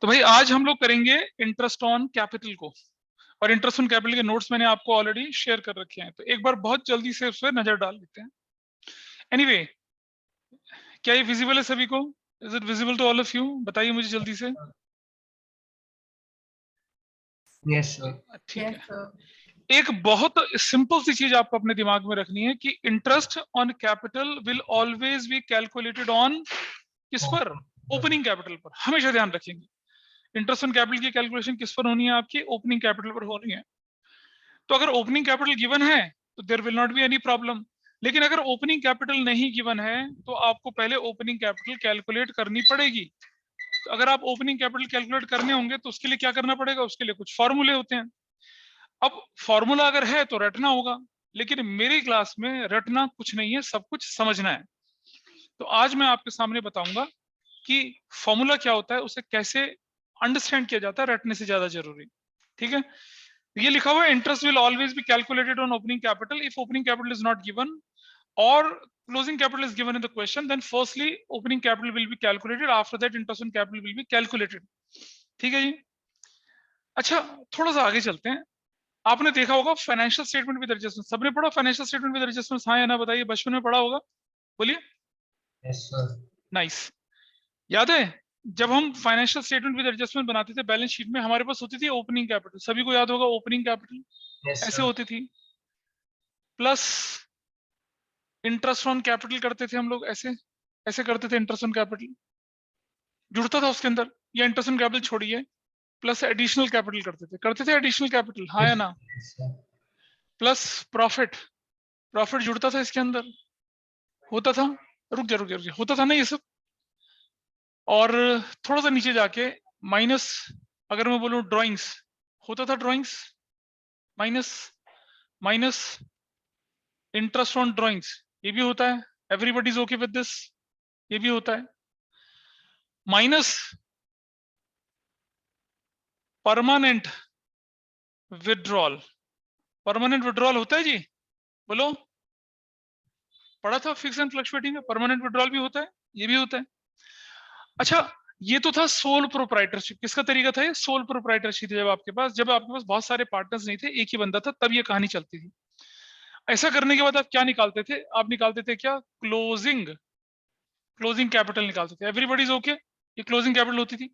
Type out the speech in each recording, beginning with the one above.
तो भाई आज हम लोग करेंगे इंटरेस्ट ऑन कैपिटल को, और इंटरेस्ट ऑन कैपिटल के नोट्स मैंने आपको ऑलरेडी शेयर कर रखे हैं, तो एक बार बहुत जल्दी से उस पर नजर डाल लेते हैं। एनीवे, क्या ये विजिबल है सभी को? Is it visible to all of you? बताइए मुझे जल्दी से। Yes sir. ठीक है। एक बहुत सिंपल सी चीज आपको अपने दिमाग में रखनी है कि interest on capital will always be calculated on किस पर? ओपनिंग कैपिटल पर। हमेशा ध्यान रखेंगे इंटरेस्ट ऑन कैपिटल की कैलकुलेशन किस पर होनी है? आपकी ओपनिंग कैपिटल पर होनी है। तो अगर ओपनिंग कैपिटल गिवन है तो there will not be any problem, लेकिन अगर ओपनिंग कैपिटल नहीं गिवन है तो आपको पहले ओपनिंग कैपिटल कैलकुलेट करनी पड़ेगी। तो अगर आप ओपनिंग कैपिटल कैलकुलेट करने होंगे तो उसके लिए क्या करना पड़ेगा? उसके लिए कुछ फॉर्मूले होते हैं। अब फॉर्मूला अगर है तो रटना होगा, लेकिन मेरी क्लास में रटना कुछ नहीं है, सब कुछ समझना है। तो आज मैं आपके सामने बताऊंगा कि फॉर्मूला क्या होता है, उसे कैसे अंडरस्टैंड किया जाता है, रटने से ज्यादा जरूरी। ठीक है। ये लिखा हुआ है interest will always be calculated on opening capital if opening capital is not given और closing capital is given in the question, then firstly opening capital will be calculated, after that interest on capital will be calculated। ठीक है जी। अच्छा, थोड़ा सा आगे चलते हैं। आपने देखा होगा फाइनेंशियल स्टेटमेंट विद एडजस्टमेंट, सबने पढ़ा फाइनेंशियल स्टेटमेंट विद एडजस्टमेंट? हाँ या ना बताइए, बचपन में पढ़ा होगा, बोलिए। Yes sir. नाइस। याद है जब हम फाइनेंशियल स्टेटमेंट विद एडजस्टमेंट बनाते थे बैलेंस शीट में, हमारे पास होती थी ओपनिंग कैपिटल, सभी को याद होगा ओपनिंग कैपिटल यस ऐसे सर। होती थी, प्लस इंटरेस्ट ऑन कैपिटल करते थे हम लोग, ऐसे ऐसे करते थे। इंटरेस्ट ऑन कैपिटल जुड़ता था उसके अंदर, या इंटरेस्ट ऑन कैपिटल छोड़िए, प्लस एडिशनल कैपिटल करते थे एडिशनल कैपिटल, हाँ या ना? प्लस प्रॉफिट, प्रॉफिट जुड़ता था इसके अंदर, होता था। रुक जा, होता था ना ये सब। और थोड़ा सा नीचे जाके माइनस, अगर मैं बोलूं ड्राइंग्स, होता था drawings, minus minus interest on drawings, ये भी होता है। Everybody is okay with this? ये भी होता है। Minus permanent withdrawal, permanent withdrawal होता है जी, बोलो। पढ़ा था फिक्स एंड फ्लक्चुएटिंग में परमानेंट विड्रॉल भी होता है, ये भी होता है। अच्छा, ये तो था सोल प्रोप्राइटरशिप। किसका तरीका था ये? Sole proprietorship. जब आपके पास बहुत सारे पार्टनर्स नहीं थे, एक ही बंदा था, तब ये कहानी चलती थी। ऐसा करने के बाद आप क्या निकालते थे? आप निकालते थे क्या? क्लोजिंग, क्लोजिंग कैपिटल निकालते थे। एवरीबडी इज ओके, ये क्लोजिंग कैपिटल होती थी।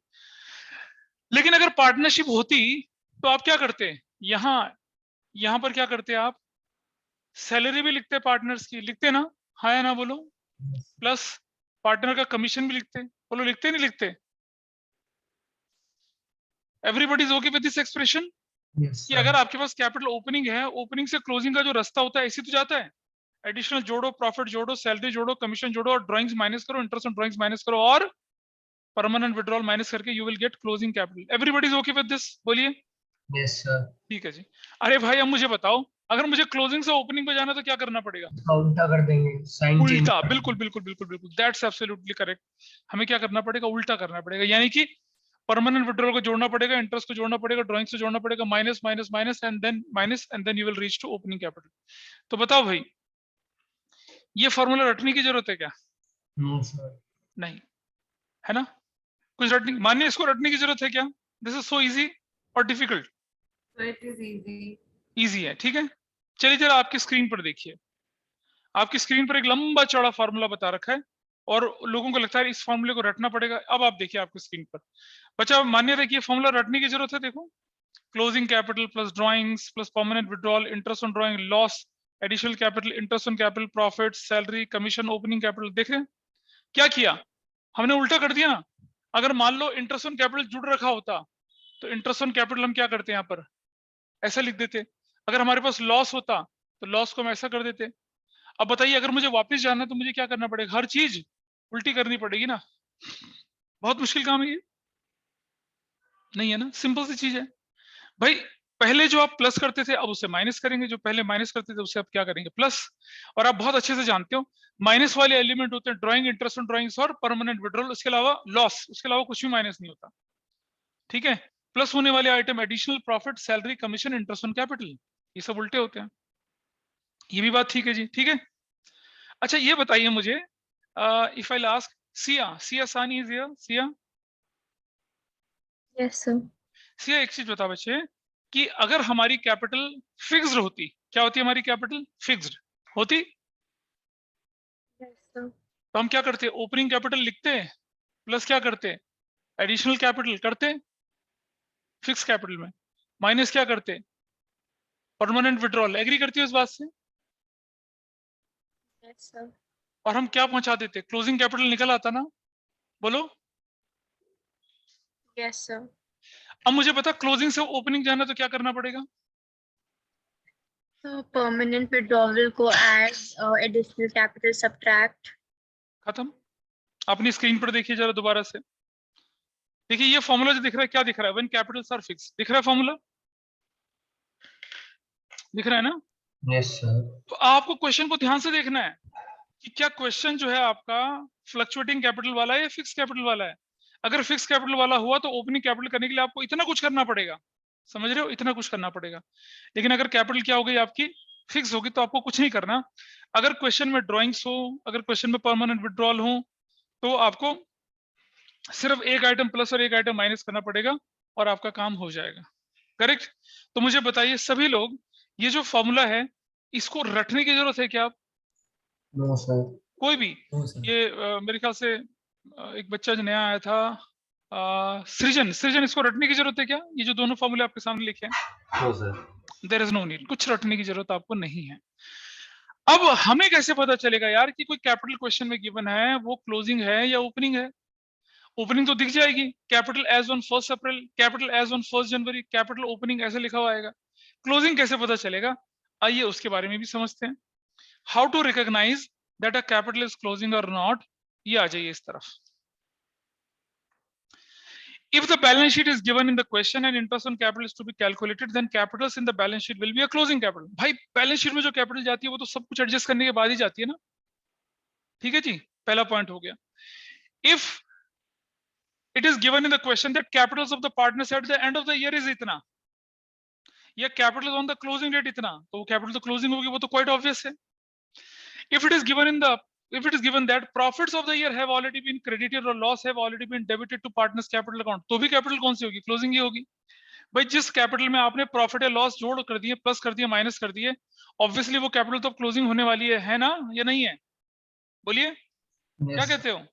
लेकिन अगर पार्टनरशिप होती तो आप क्या करते? यहां यहां पर क्या करते आप? सैलरी भी लिखते पार्टनर्स की, लिखते ना? हाँ या ना बोलो। प्लस पार्टनर का कमीशन भी लिखते, बोलो लिखते नहीं लिखते? Everybody is okay with this expression yes कि सर। अगर आपके पास कैपिटल ओपनिंग है, ओपनिंग से क्लोजिंग का जो रास्ता होता है ऐसे तो जाता है। एडिशनल जोड़ो, प्रॉफिट जोड़ो, सैलरी जोड़ो, कमीशन जोड़ो, और ड्राइंग्स माइनस करो, इंटरेस्ट ऑन ड्राइंग्स माइनस करो, और परमानेंट विड्रॉल माइनस करके you will get closing capital. Everybody is okay with this? बोलिए। Yes sir. ठीक है जी। अरे भाई अब मुझे बताओ, अगर मुझे क्लोजिंग से ओपनिंग पे जाना है तो क्या करना पड़ेगा? उल्टा कर देंगे, साइन चेंज उल्टा, कर बिल्कुल देंगे। बिल्कुल बिल्कुल बिल्कुल, दैट्स एब्सोल्युटली करेक्ट। हमें क्या करना पड़ेगा? उल्टा करना पड़ेगा, यानी कि परमानेंट विड्रॉल को जोड़ना पड़ेगा, इंटरेस्ट को जोड़ना पड़ेगा, ड्राइंग्स को जोड़ना पड़ेगा, minus minus minus and then you will reach to opening capital. तो बताओ भाई, ये फॉर्मूला रटने की जरूरत है क्या? No sir. नहीं, है ना? कुछ रटने, मानिए इसको रटने की जरूरत है क्या? दिस इज सो इजी और difficult? It is easy. Easy है, ठीक है। चलिए जरा आपकी स्क्रीन पर देखिए। आपकी स्क्रीन पर एक लंबा चौड़ा फॉर्मूला बता रखा है, और लोगों को लगता है इस फॉर्मूले को रटना पड़ेगा। अब आप देखिए आपकी स्क्रीन पर, बच्चा मान्य रखिए, फॉर्मूला रटने की जरूरत है। देखो, closing capital plus drawings plus permanent withdrawal, interest on drawing, loss, additional capital, interest on capital, profit, salary, commission, opening capital. देख रहे हैं क्या किया हमने? उल्टा कर दिया ना। अगर मान लो इंटरेस्ट ऑन कैपिटल जुड़ रखा होता तो इंटरेस्ट ऑन कैपिटल हम क्या करते हैं? यहाँ पर ऐसा लिख देते। अगर हमारे पास लॉस होता तो लॉस को हम ऐसा कर देते। अब बताइए, अगर मुझे वापस जाना है तो मुझे क्या करना पड़ेगा? हर चीज उल्टी करनी पड़ेगी ना। बहुत मुश्किल काम है ये, नहीं है ना? सिंपल सी चीज है भाई। पहले जो आप प्लस करते थे अब उसे माइनस करेंगे, जो पहले माइनस करते थे उसे आप क्या करेंगे? प्लस। और आप बहुत अच्छे से जानते हो माइनस वाले एलिमेंट होते हैं ड्राइंग, इंटरेस्ट ऑन ड्राइंग्स और परमानेंट विड्रॉल, उसके अलावा लॉस, उसके अलावा कुछ भी माइनस नहीं होता। ठीक है। प्लस होने वाले item additional, profit, salary, commission, interest on capital, ये सब उल्टे होते हैं। ये भी बात ठीक है जी, ठीक है। अच्छा ये बताइए मुझे, if I ask Siya, Siya Sani is here, Siya, Yes, sir. See एक चीज बता बच्चे कि अगर हमारी कैपिटल फिक्स्ड होती, क्या होती हमारी कैपिटल फिक्स्ड होती, Yes, sir. तो हम क्या करते, ओपनिंग कैपिटल लिखते प्लस क्या करते, एडिशनल कैपिटल करते फिक्स कैपिटल में, माइनस क्या करते, परमानेंट विड्रॉल। एग्री करती है इस बात से? Yes, sir. और हम क्या पहुंचा देते, क्लोजिंग कैपिटल निकल आता ना, बोलो। Yes, sir. अब मुझे पता क्लोजिंग से ओपनिंग जाना तो क्या करना पड़ेगा, So permanent withdrawal को add, additional capital subtract. खत्म। अपनी स्क्रीन पर देखिए जरा दोबारा से, देखिए ये फॉर्मूला जो दिख रहा है, क्या दिख रहा है, व्हेन कैपिटल्स आर फिक्स, दिख रहा है फॉर्मूला, दिख रहा है ना? Yes, sir. तो आपको क्वेश्चन को ध्यान से देखना है कि क्या क्वेश्चन जो है आपका फ्लक्चुएटिंग कैपिटल वाला है या फिक्स कैपिटल वाला है। अगर फिक्स कैपिटल वाला हुआ तो ओपनिंग कैपिटल करने के लिए आपको इतना कुछ करना पड़ेगा, समझ रहे हो, इतना कुछ करना पड़ेगा। लेकिन अगर कैपिटल क्या हो गई आपकी फिक्स होगी तो आपको कुछ नहीं करना। अगर क्वेश्चन में ड्रॉइंग्स हो, अगर क्वेश्चन में परमानेंट विड्रॉल हो, तो आपको सिर्फ एक आइटम प्लस और एक आइटम माइनस करना पड़ेगा और आपका काम हो जाएगा। करेक्ट? तो मुझे बताइए सभी लोग, ये जो फॉर्मूला है इसको रटने की जरूरत है क्या? आप No, sir. कोई भी, No, sir. ये मेरे ख्याल से एक बच्चा जो नया आया था, सृजन, सृजन, इसको रटने की जरूरत है क्या? ये जो दोनों फॉर्मूले आपके सामने लिखे हैं, No, sir. There is no need, कुछ रटने की जरूरत आपको नहीं है। अब हमें कैसे पता चलेगा यार कि कोई कैपिटल क्वेश्चन में गिवन है वो क्लोजिंग है या ओपनिंग है? ओपनिंग तो दिख जाएगी, capital as on 1 April, capital as on 1 January, capital opening ऐसे लिखा हुआ आएगा। क्लोजिंग कैसे पता चलेगा, आइए उसके बारे में भी समझते हैं। How to recognise that a capital is closing और नॉट, ये आ जाइए इस तरफ। If the balance sheet is given in the question and interest on capital is to be calculated, then capitals in the balance sheet will be a closing capital. भाई balance sheet में जो capital जाती है वो तो सब कुछ adjust करने के बाद ही जाती है ना, ठीक है जी, पहला पॉइंट हो गया। If it is given in the question that capitals of the partners at the end of the year is इतना, या capital on the closing date इतना, तो वो कैपिटल तो क्लोजिंग होगी, वो तो क्वाइट ऑब्वियस है। If it is given in the, if it is given that profits of the year have already been credited or loss have already been debited to partners capital account, तो भी capital कौन सी होगी, closing ही होगी। भाई जिस capital में आपने profit या लॉस जोड़ कर दिए, प्लस कर दिए, माइनस कर दिए, ऑब्वियसली वो कैपिटल तो क्लोजिंग होने वाली है ना, या नहीं है? बोलिए क्या Yes. कहते हो?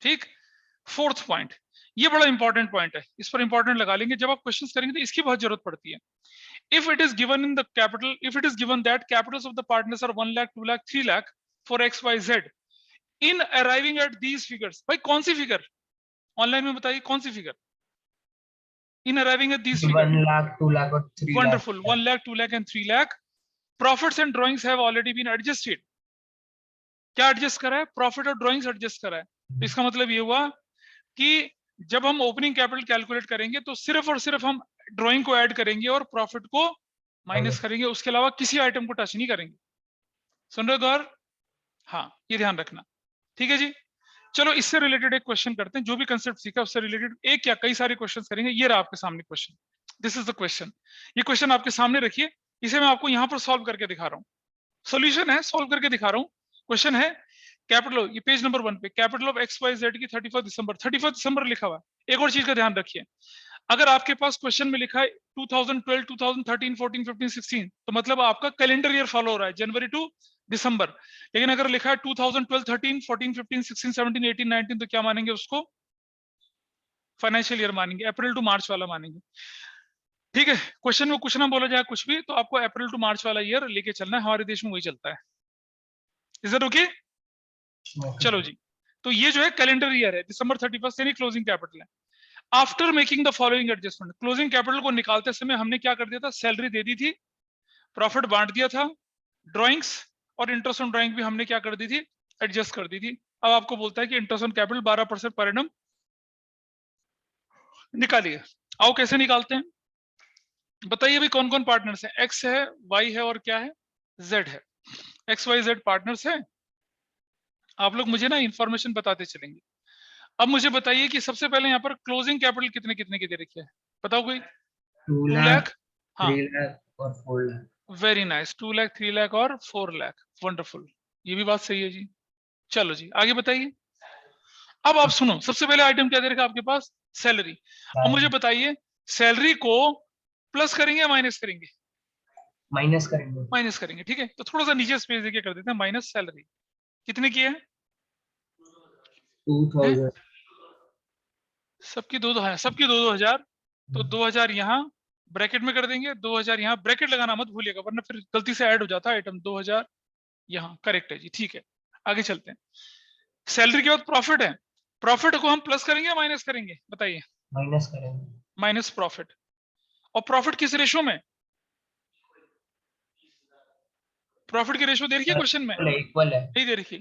ठीक। फोर्थ पॉइंट, ये बड़ा इंपॉर्टेंट पॉइंट है, इस पर इंपॉर्टेंट लगा लेंगे, जब आप क्वेश्चंस करेंगे तो इसकी बहुत जरूरत पड़ती है। If it is given in the capital, if it is given that capitals of the partners are 1 lakh, 2 lakh, 3 lakh for XYZ, in arriving at these figures, भाई कौन सी फिगर ऑनलाइन में बताइए, कौन सी figure? In arriving at these figures, 1 lakh, 2 lakh, or 3 wonderful, lakh. 1 lakh, 2 lakh and 3 lakh, profits and drawings have already been adjusted. क्या adjust करा है? Profit और drawings adjust करा है। तो इसका मतलब ये हुआ कि जब हम ओपनिंग कैपिटल कैलकुलेट करेंगे तो सिर्फ और सिर्फ हम ड्राइंग को ऐड करेंगे और प्रॉफिट को माइनस करेंगे, उसके अलावा किसी आइटम को टच नहीं करेंगे। सुन रहे हो गौर? हाँ, ये ध्यान रखना, ठीक है जी। चलो इससे रिलेटेड एक क्वेश्चन करते हैं, जो भी कंसेप्ट सीखा उससे रिलेटेड एक या कई सारे क्वेश्चन करेंगे। ये रहा आपके सामने question, this is the question. ये क्वेश्चन आपके सामने रखिए, इसे मैं आपको यहाँ पर सॉल्व करके दिखा रहा हूँ। सोल्यूशन है, सॉल्व करके दिखा रहा हूँ। क्वेश्चन है कैपिटल, ये पेज नंबर 1 पे, कैपिटल ऑफ XYZ की 31 दिसंबर लिखा हुआ है। एक और चीज का ध्यान रखिए, अगर आपके पास क्वेश्चन में लिखा है 2012, 2013, 14, 15, 16, तो मतलब आपका कैलेंडर ईयर फॉलो हो रहा है, जनवरी टू दिसंबर। लेकिन अगर लिखा है 2012, 13, 14, 15, 16, 17, 18, 19, तो क्या मानेंगे उसको? फाइनेंशियल ईयर मानेंगे, अप्रैल टू मार्च वाला मानेंगे। ठीक है, क्वेश्चन में कुछ ना बोला जाए कुछ भी, तो आपको अप्रैल टू मार्च वाला ईयर लेके चलना है, हमारे देश में वही चलता है। Is that okay? चलो जी, तो ये जो है कैलेंडर ईयर है, दिसंबर 31 यानी क्लोजिंग कैपिटल है। After making the following adjustment, closing capital को निकालते समय हमने क्या कर दिया था? सैलरी दे दी थी, प्रॉफिट बांट दिया था, ड्राइंग्स और इंटरेस्ट ऑन ड्राइंग भी हमने क्या कर दी थी? एडजस्ट कर दी थी। अब आपको बोलता है कि interest on capital 12% per annum निकालिए। आओ कैसे निकालते हैं, बताइए भी कौन कौन पार्टनर्स है? एक्स है, वाई है और क्या है? जेड है। एक्स वाई जेड पार्टनर्स है। आप लोग मुझे ना इंफॉर्मेशन बताते चलेंगे। अब मुझे बताइए कि सबसे पहले यहाँ पर क्लोजिंग कैपिटल कितने कितने की दे रखी है, बताओ कोई? 2 2 lakh, लाख, हाँ 3 lakh, और 4 lakh. Very nice, 2 lakh, 3 lakh और 4 लाख, वंडरफुल, ये भी बात सही है जी। चलो जी आगे बताइए। अब आप सुनो, सबसे पहले आइटम क्या दे रखा है आपके पास? सैलरी। अब मुझे बताइए, सैलरी को प्लस करेंगे या माइनस करेंगे? माइनस करेंगे। माइनस करेंगे, ठीक है। तो थोड़ा सा नीचे स्पेस देके कर देते हैं, माइनस सैलरी। कितने की है? 2000। सबकी 2-2 सबकी 2-2 हजार। तो 2,000 यहाँ ब्रैकेट में कर देंगे, 2,000 यहाँ। ब्रैकेट लगाना मत भूलिएगा, वरना फिर गलती से ऐड हो जाता है आइटम। 2,000 यहाँ, करेक्ट है जी, ठीक है। आगे चलते हैं। सैलरी के बाद प्रॉफिट है। प्रॉफिट को हम प्लस करेंगे या माइनस करेंगे, बताइए? माइनस करेंगे। Minus profit. और प्रॉफिट किस रेशो में? प्रॉफिट की रेशो दे रखी है क्वेश्चन में? इक्वल है। नहीं दे रखी।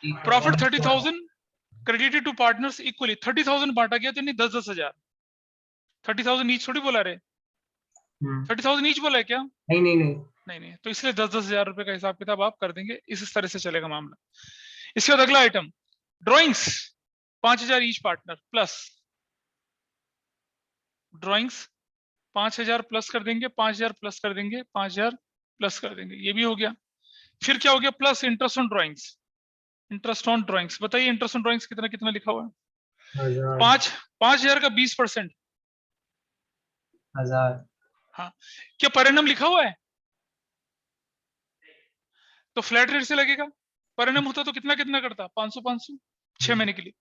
Profit 30,000 credited to partners equally. 30,000 बांटा गया, तो नहीं 10-10 हजार। 30,000 ईच थोड़ी बोला रे, 30,000 ईच बोला है क्या? नहीं नहीं नहीं। नहीं नहीं, तो इसलिए 10-10 हजार रुपए का हिसाब किताब आप कर देंगे। इस तरह से चलेगा मामला। इसके बाद अगला item, drawings. 5,000 each partner plus. Drawings 5,000 plus कर देंगे, 5,000 प्लस कर देंगे, 5,000 प्लस कर देंगे, ये भी हो गया। फिर क्या हो गया? Plus interest on drawings. Interest on drawings, बताइए इंटरेस्ट ऑन ड्रॉइंग्स कितना कितना लिखा हुआ है? 5,000 का 20%। 1000। हाँ, क्या पर एनम लिखा हुआ है? तो फ्लैट रेट से लगेगा। पर एनम होता तो कितना कितना करता? 500-500, 6 महीने के लिए।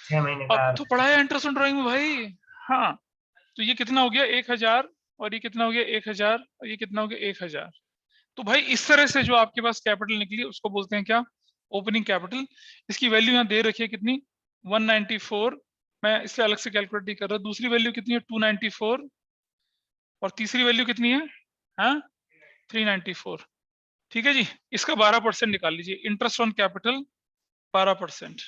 6 महीने अब का। तो पढ़ाया इंटरेस्ट ऑन ड्रॉइंग में भाई। हाँ, तो ये कितना हो गया? 1,000। और ये कितना हो गया? 1,000। और ये कितना हो गया? 1,000। तो भाई इस तरह से जो आपके पास कैपिटल निकली उसको बोलते हैं क्या? Opening capital. इसकी वैल्यू यहाँ दे रखी है कितनी? 194। मैं इससे अलग से कैलकुलेट नहीं कर रहा। दूसरी वैल्यू कितनी है? 294। और तीसरी वैल्यू कितनी है? हाँ, 394। ठीक है जी। इसका 12% निकाल लीजिए। Interest on capital 12%।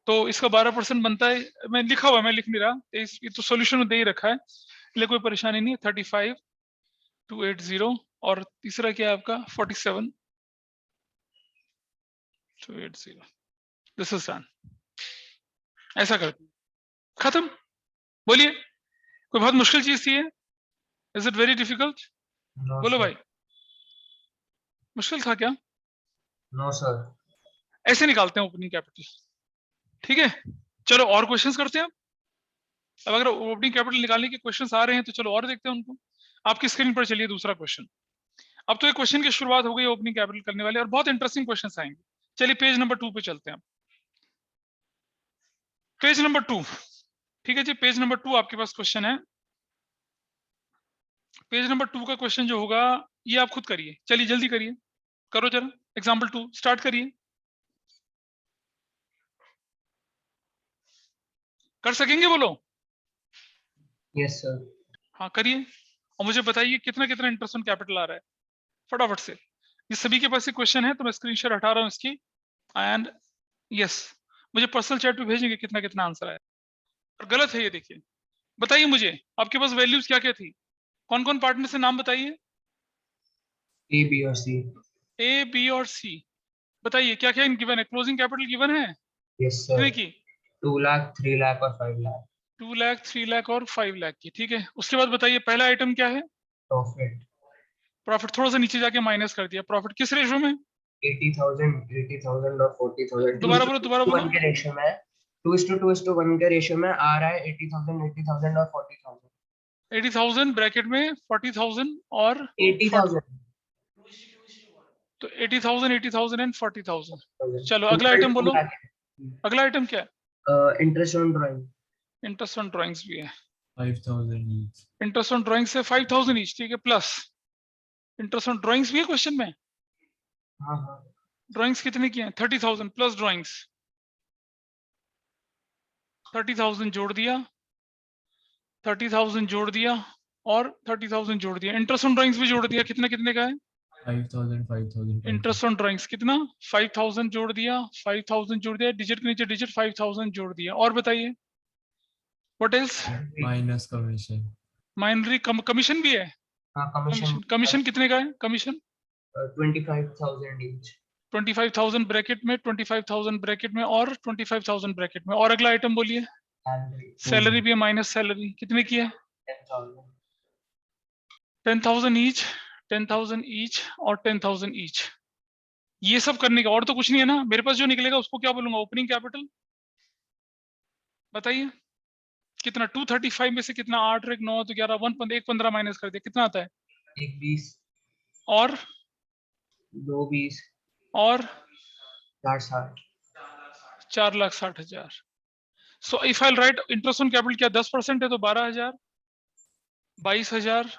तो इसका 12% बनता है। मैं लिखा हुआ है, मैं लिख नहीं रहा, ये तो सॉल्यूशन में दे ही रखा है, इसलिए कोई परेशानी नहीं है। 35,280। और तीसरा क्या है आपका? 47,280। This is done. ऐसा कर, खत्म। बोलिए, कोई बहुत मुश्किल चीज थी? Is it very difficult? बोलो भाई, मुश्किल था क्या? No sir. ऐसे निकालते हैं ओपनिंग कैपिटल। ठीक है, चलो और क्वेश्चंस करते हैं। अब अगर ओपनिंग कैपिटल निकालने के क्वेश्चंस आ रहे हैं तो चलो और देखते हैं उनको। आपकी स्क्रीन पर चलिए दूसरा क्वेश्चन। अब तो एक क्वेश्चन की शुरुआत हो गई ओपनिंग कैपिटल करने वाले, और बहुत इंटरेस्टिंग क्वेश्चंस आएंगे। चलिए पेज नंबर 2 पे चलते हैं। पेज नंबर 2, ठीक है जी। पेज नंबर 2 आपके पास क्वेश्चन है। पेज नंबर 2 का क्वेश्चन जो होगा ये आप खुद करिए। चलिए जल्दी करिए, करो जरा। एग्जाम्पल 2 स्टार्ट करिए। कर सकेंगे? बोलो। Yes sir. हाँ करिए, और मुझे बताइए कितना कितना इंटरेस्ट ऑन कैपिटल आ रहा है फटाफट से। ये सभी के पास क्वेश्चन है, तो मैं स्क्रीनशॉट हटा रहा हूँ इसकी। एंड यस, मुझे पर्सनल चैट पे भेजेंगे कितना कितना आंसर आया। और गलत है ये, देखिए। बताइए मुझे, आपके पास वैल्यूज क्या क्या थी? कौन कौन पार्टनर से नाम बताइए? ए बी और सी। ए, बी और सी। बताइए क्या क्या गिवन है? क्लोजिंग कैपिटल गिवन है यस कितने सर। की? 2 लाख, 3 लाख और 5 लाख। 2 लाख, 3 लाख और 5 लाख की, ठीक है। उसके बाद बताइए पहला आइटम क्या है? प्रॉफिट। प्रॉफिट। थोड़ा सा नीचे जाके माइनस कर दिया। प्रॉफिट किस रेशो में? 80,000 और 40,000। दोबारा बोलो, दोबारा बोलो। 2:1 के रेशियो में। 2:2:1 के रेशियो में आ रहा है 80,000 और 40,000। 80,000 ब्रैकेट में 40,000 और 80,000। तो 80,000, 80,000 एंड 40,000। चलो अगला आइटम बोलो। अगला आइटम क्या है? Interest on drawing. Interest on drawings भी है। 5,000 each. इंटरेस्ट ऑन ड्राइंग्स है 5,000 ईच, ठीक है। प्लस इंटरेस्ट ऑन ड्राइंग्स भी है क्वेश्चन में। हाँ हाँ। ड्राइंग्स कितने की हैं? 30,000 प्लस ड्राइंग्स। 30,000 जोड़ दिया, 30,000 जोड़ दिया, और 30,000 जोड़ दिया। इंटरेस्ट ऑन ड्राइंग्स भी जोड़ दिया। कितना कितने का है? 5,000, 5,000. इंटरेस्ट ऑन ड्राइंग्स कितना? 5,000 जोड़ दिया, 5,000 जोड़ दिया, डिजिट के नीचे डिजिट 5,000 जोड़ दिया। और बताइए व्हाट एल्स? Minus commission. माइनरी कमीशन भी है। हाँ कमीशन। कमीशन कितने का है? Commission 25,000 each। 25,000 ब्रैकेट में, 25,000 ब्रैकेट में, और 25,000 ब्रैकेट में। और अगला आइटम बोलिए। सैलरी भी है, माइनस सैलरी कितने की है? 10,000। 10,000 ईच, 10,000 ईच और 10,000 ईच। ये सब करने का और तो कुछ नहीं है ना। मेरे पास जो निकलेगा उसको क्या बोलूंगा? Opening capital. बताइए कितना 235 में से कितना 8 और 1 9 तो 11 1 15 माइनस कर दिया कितना आता है 1 20 और 2 20 और 4 60 4,60,000 so if I right interest on capital क्या 10% है तो 12,000 22,000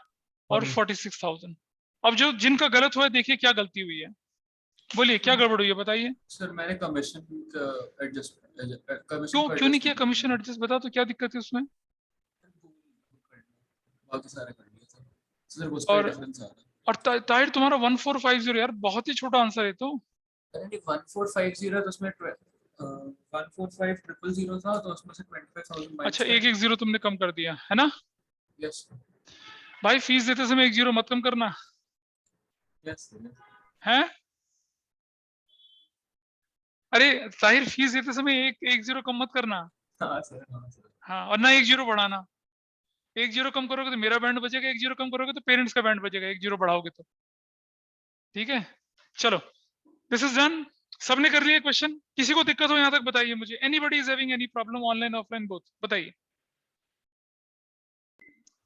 और 46,000 अब जो जिनका गलत हुआ है देखिए क्या गलती हुई है बोलिए क्या गड़बड़ हुई है बताइए सर मैंने कमीशन एडजस्ट क्यों नहीं किया कमीशन एडजस्ट बता तो क्या दिक्कत है उसमें बाकी सारे कर लिए सर उस और- पर डिफरेंस आ रहा है और ताहिर तुम्हारा 1450 यार बहुत ही छोटा आंसर है तो अरे 1450 तो उसमें 145,000 था तो उसमें से 25,000 अच्छा 110 तुमने कम कर दिया है ना यस भाई फीस देते समय 10 मत कम करना यस है अरे ताहिर फीस देते समय 1 कम मत करना हाँ सर हाँ सर हाँ और ना 1 बढ़ाना 1 कम करोगे तो मेरा बैंड बचेगा 1 कम करोगे तो पेरेंट्स का बैंड बचेगा 1 बढ़ाओगे तो ठीक है चलो दिस इज डन सबने कर लिया क्वेश्चन किसी को दिक्कत हो यहाँ तक बताइए मुझे anybody is having any problem online offline both बताइए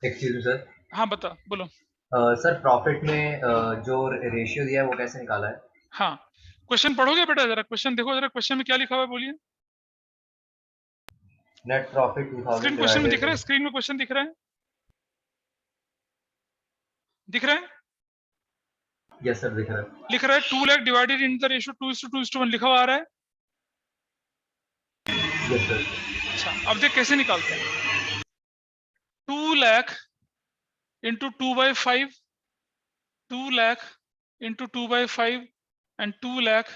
एक्सक्यूज मी सर हाँ बता बोलो सर प्रॉफिट में जो रेशियो दिया है वो कैसे निकाला है हाँ क्वेश्चन पढ़ोगे बेटा जरा क्वेश्चन देखो जरा क्वेश्चन में क्या लिखा हुआ है बोलिए नेट प्रॉफिट 2000 स्क्रीन क्वेश्चन में दिख रहा है डिवाइडेड स्क्रीन में क्वेश्चन दिख रहा है दिख रहा है यस सर दिख रहा है लिख रहा है 2 lakh divided in the ratio 2:2:1 लिखा हुआ आ रहा है यस सर अच्छा अब देख कैसे निकालते हैं 2 lakh into 2/5 2 lakh into 2/5 and 2 lakh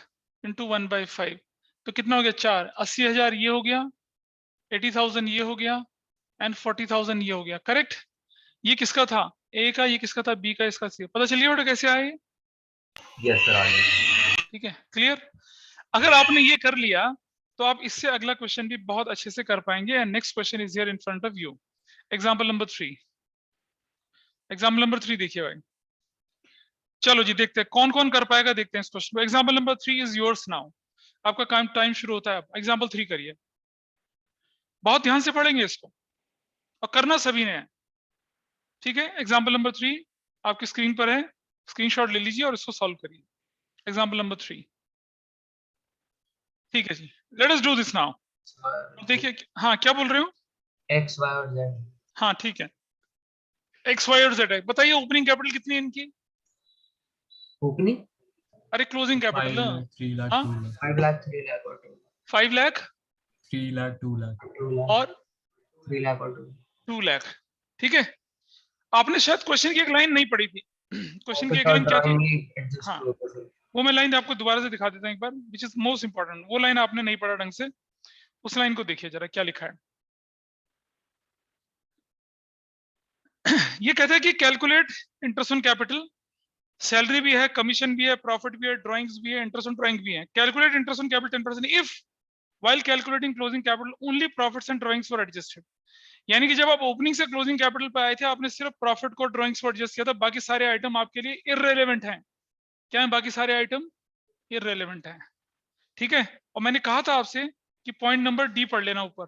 into 1/5 तो कितना हो गया 4 80,000 ये हो गया 80,000 ये हो गया एंड 40,000 ये हो गया करेक्ट ये किसका था ए का ये किसका था बी का इसका सी पता चलिए बेटा कैसे आए ये? यस सर आ गया ठीक है क्लियर अगर आपने ये कर लिया तो आप इससे अगला क्वेश्चन भी बहुत अच्छे से कर पाएंगे and next question is here in front of you example number 3 देखिए भाई चलो जी देखते हैं कौन कौन कर पाएगा देखते हैं इस क्वेश्चन को example number 3 is yours now आपका काम टाइम शुरू होता है अब एग्जांपल 3 करिए बहुत ध्यान से पढ़ेंगे इसको और करना सभी ने है ठीक है एग्जांपल नंबर 3 आपकी स्क्रीन पर है स्क्रीनशॉट ले लीजिए और इसको सॉल्व करिए एग्जांपल नंबर 3 ठीक है जी let us do this now देखिए हाँ क्या बोल रहे हो X Y और Z हाँ ठीक है एक्स वाई और जेड है बताइए ओपनिंग कैपिटल कितनी है इनकी ओपनिंग अरे क्लोजिंग कैपिटल 3 लाख हाँ? 2 लाख 5 लाख 3 लाख और 5 लाख 3 लाख 2 लाख 2 लाख और 3 लाख और 2 लाख ठीक है आपने शायद क्वेश्चन की एक लाइन नहीं पढ़ी थी क्वेश्चन की एक लाइन क्या थी हाँ। वो मैं लाइन आपको दोबारा से दिखा देता हूँ एक बार विच इज मोस्ट इंपॉर्टेंट वो लाइन आपने नहीं पढ़ा ढंग से उस लाइन को देखिए जरा क्या लिखा है ये कहता है कि calculate interest on capital salary भी है कमीशन भी है प्रॉफिट भी है ड्राइंग्स भी है इंटरेस्ट ऑन ड्राइंग भी है calculate interest on capital 10% if while calculating closing capital only profits and drawings were adjusted यानी कि जब आप ओपनिंग से क्लोजिंग कैपिटल पे आए थे आपने सिर्फ प्रॉफिट को ड्राइंग्स को एडजस्ट किया था बाकी सारे आइटम आपके लिए इररेलेवेंट हैं क्या है बाकी सारे आइटम इररेलेवेंट हैं ठीक है और मैंने कहा था आपसे कि पॉइंट नंबर डी पढ़ लेना ऊपर